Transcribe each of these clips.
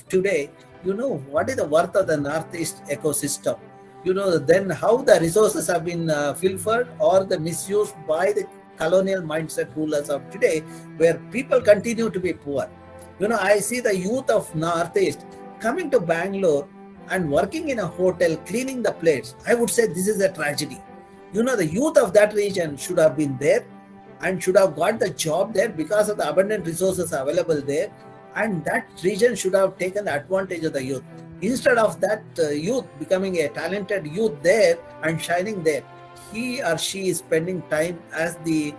today, you know what is the worth of the Northeast ecosystem. You know, then how the resources have been pilfered or the misused by the colonial mindset rulers of today, where people continue to be poor. You know, I see the youth of Northeast coming to Bangalore and working in a hotel, cleaning the plates. I would say this is a tragedy. You know, the youth of that region should have been there and should have got the job there because of the abundant resources available there, and that region should have taken the advantage of the youth. Instead of that youth becoming a talented youth there and shining there, he or she is spending time as the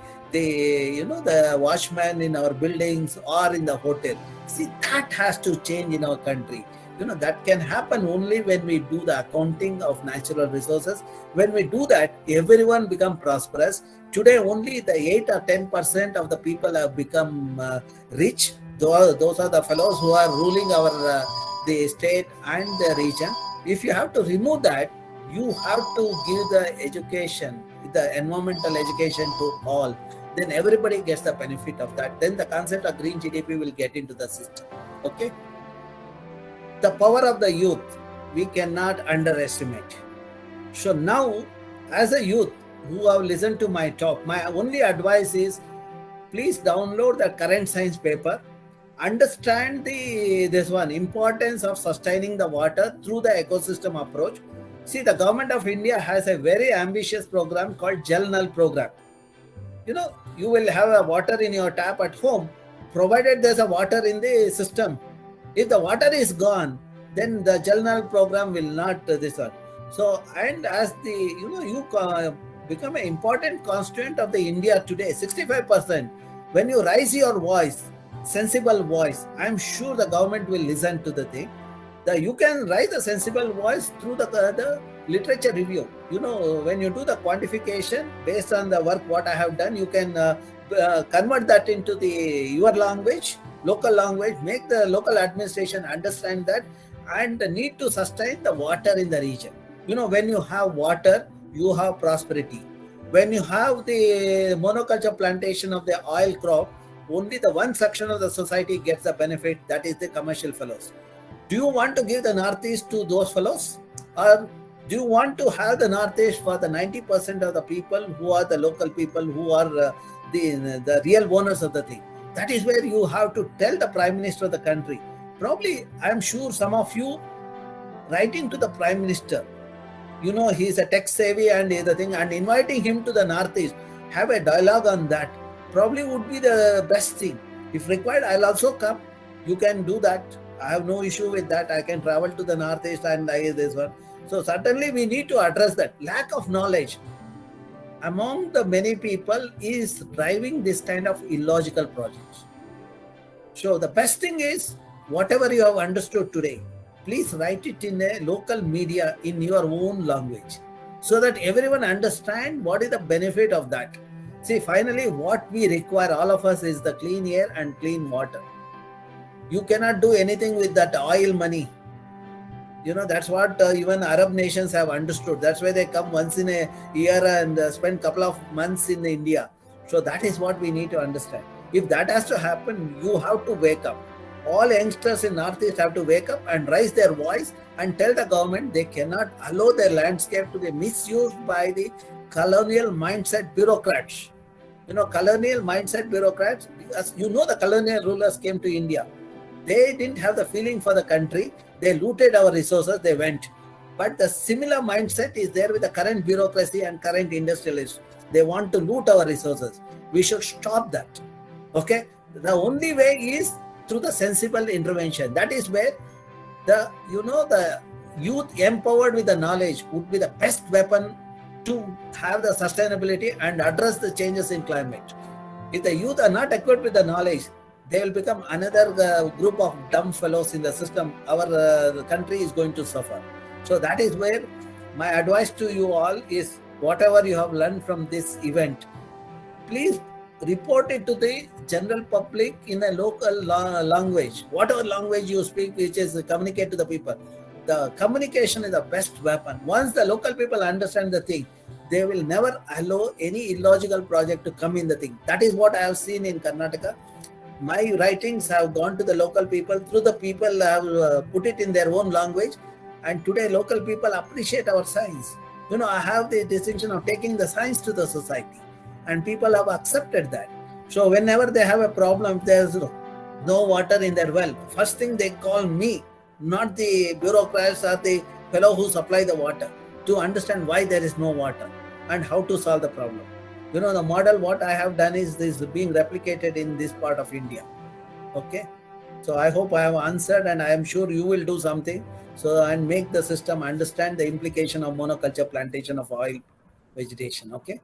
watchman in our buildings or in the hotel. See, that has to change in our country. You know, that can happen only when we do the accounting of natural resources. When we do that, everyone become prosperous. Today only the 8 or 10% of the people have become rich. Those are the fellows who are ruling our the state and the region. If you have to remove that, you have to give the education, the environmental education to all. Then everybody gets the benefit of that. Then the concept of green GDP will get into the system. Okay. The power of the youth, we cannot underestimate. So now, as a youth who have listened to my talk, my only advice is, please download the current science paper, understand this importance of sustaining the water through the ecosystem approach. See, the government of India has a very ambitious program called Jal Nal program. You know, you will have a water in your tap at home, provided there's a water in the system. If the water is gone, then the Jal Nal program will not this one. So, and as the you become an important constituent of the India today, 65%. When you raise your voice, sensible voice, I'm sure the government will listen to the thing. You can raise a sensible voice through the literature review. You know, when you do the quantification based on the work what I have done, you can convert that into your language, local language, make the local administration understand that, and the need to sustain the water in the region. You know, when you have water, you have prosperity. When you have the monoculture plantation of the oil crop, only the one section of the society gets the benefit, that is the commercial fellows. Do you want to give the Northeast to those fellows? Or do you want to have the Northeast for the 90% of the people who are the local people, who are the real owners of the thing? That is where you have to tell the Prime Minister of the country. Probably, I'm sure some of you writing to the Prime Minister, you know, he's a tech savvy and the thing, and inviting him to the Northeast, have a dialogue on that, probably would be the best thing. If required, I'll also come. You can do that. I have no issue with that. I can travel to the Northeast and this one. So certainly we need to address that. Lack of knowledge among the many people is driving this kind of illogical projects. So the best thing is, whatever you have understood today, please write it in a local media in your own language, so that everyone understand what is the benefit of that. See, finally, what we require, all of us, is the clean air and clean water. You cannot do anything with that oil money. You know, that's what even Arab nations have understood. That's why they come once in a year and spend a couple of months in India. So that is what we need to understand. If that has to happen, you have to wake up. All youngsters in Northeast have to wake up and raise their voice and tell the government they cannot allow their landscape to be misused by the colonial mindset bureaucrats. You know, colonial mindset bureaucrats, because you know the colonial rulers came to India. They didn't have the feeling for the country. They looted our resources, they went. But the similar mindset is there with the current bureaucracy and current industrialists. They want to loot our resources. We should stop that. Okay? The only way is through the sensible intervention. That is where the youth empowered with the knowledge would be the best weapon to have the sustainability and address the changes in climate. If the youth are not equipped with the knowledge, they will become another group of dumb fellows in the system. Our country is going to suffer. So that is where my advice to you all is, whatever you have learned from this event, please report it to the general public in a local language. Whatever language you speak, which is communicate to the people. The communication is the best weapon. Once the local people understand the thing, they will never allow any illogical project to come in the thing. That is what I have seen in Karnataka. my writings have gone to the local people, through the people have put it in their own language, and today local people appreciate our science. I have the distinction of taking the science to the society, and people have accepted that. So whenever they have a problem, if there's no water in their well, first thing they call me, not the bureaucrats or the fellow who supply the water, to understand why there is no water and how to solve the problem. The model what I have done is this being replicated in this part of India. Okay, so I hope I have answered, and I am sure you will do something so and make the system understand the implication of monoculture plantation of oil vegetation. Okay.